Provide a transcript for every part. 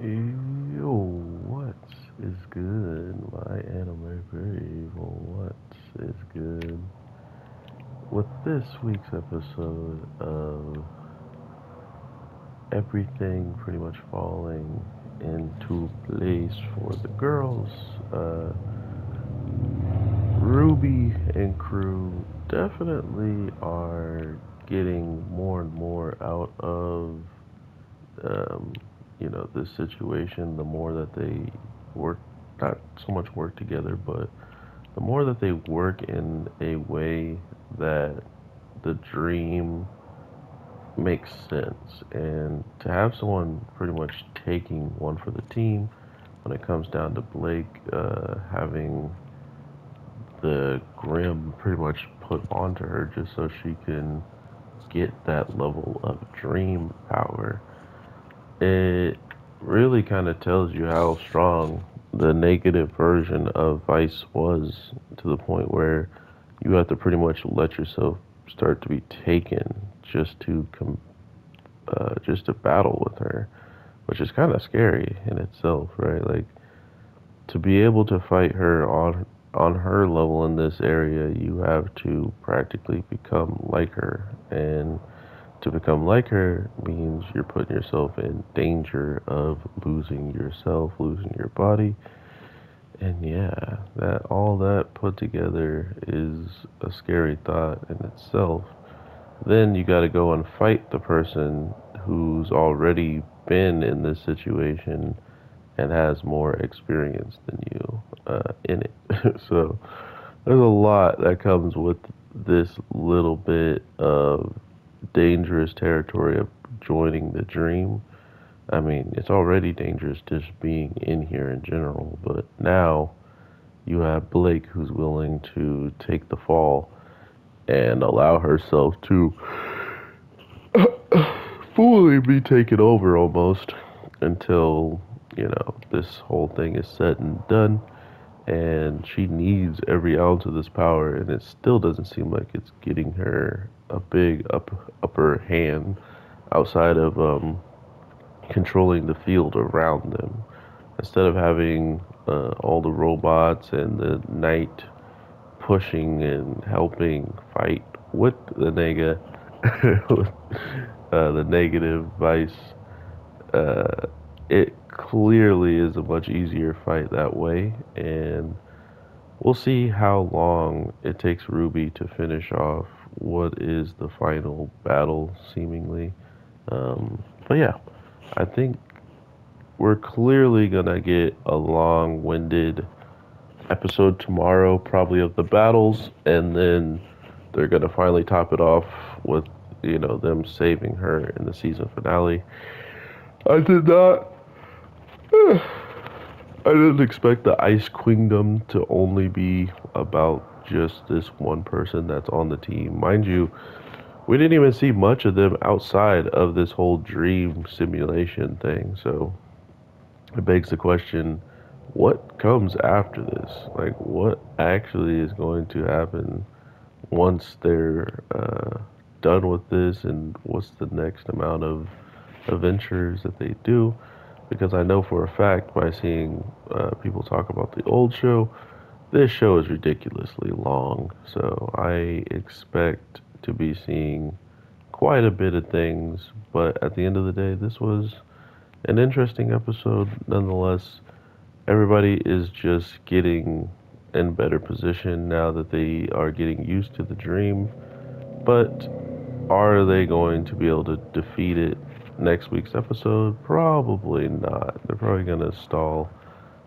Yo, what is good, my anime people? What is good? With this week's episode of everything pretty much falling into place for the girls, Ruby and crew definitely are getting more and more out of um, this situation. The more that they work, not so much work together, but the more that they work in a way that the dream makes sense, and to have someone pretty much taking one for the team when it comes down to Blake having the Grim pretty much put onto her just so she can get that level of dream power. It really kind of tells you how strong the negative version of Vice was, to the point where you have to pretty much let yourself start to be taken just to battle with her, which is kind of scary in itself, right? Like, to be able to fight her on her level in this area, you have to practically become like her, and to become like her means you're putting yourself in danger of losing yourself, losing your body. And yeah, that all that put together is a scary thought in itself. Then you got to go and fight the person who's already been in this situation and has more experience than you in it. So there's a lot that comes with this little bit of dangerous territory of joining the dream. I mean, it's already dangerous just being in here in general, but now you have Blake who's willing to take the fall and allow herself to fully be taken over almost until, this whole thing is said and done. And she needs every ounce of this power, and it still doesn't seem like it's getting her a big upper hand outside of controlling the field around them. Instead of having all the robots and the night pushing and helping fight with the the negative vice, uh, it clearly is a much easier fight that way, and we'll see how long it takes Ruby to finish off what is the final battle, seemingly. But yeah, I think we're clearly gonna get a long-winded episode tomorrow, probably of the battles, and then they're gonna finally top it off with them saving her in the season finale. I did not. I didn't expect the Ice Queendom to only be about just this one person that's on the team. Mind you, we didn't even see much of them outside of this whole dream simulation thing. So it begs the question, what comes after this? Like, what actually is going to happen once they're done with this, and what's the next amount of adventures that they do? Because I know for a fact by seeing people talk about the old show, this show is ridiculously long. So I expect to be seeing quite a bit of things. But at the end of the day, this was an interesting episode nonetheless. Everybody is just getting in better position now that they are getting used to the dream. But are they going to be able to defeat it next week's episode? Probably not. They're probably going to stall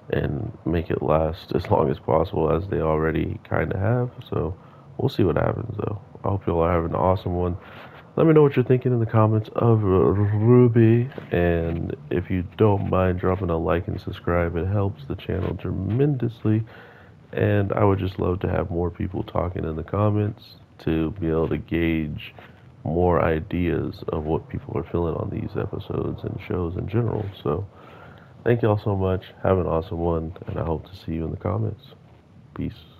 and make it last as long as possible, as they already kind of have. So we'll see what happens, though. I hope you all are having an awesome one. Let me know what you're thinking in the comments of RWBY, and if you don't mind dropping a like and subscribe, it helps the channel tremendously. And I would just love to have more people talking in the comments to be able to gauge more ideas of what people are feeling on these episodes and shows in general. So thank y'all so much. Have an awesome one, and I hope to see you in the comments. Peace.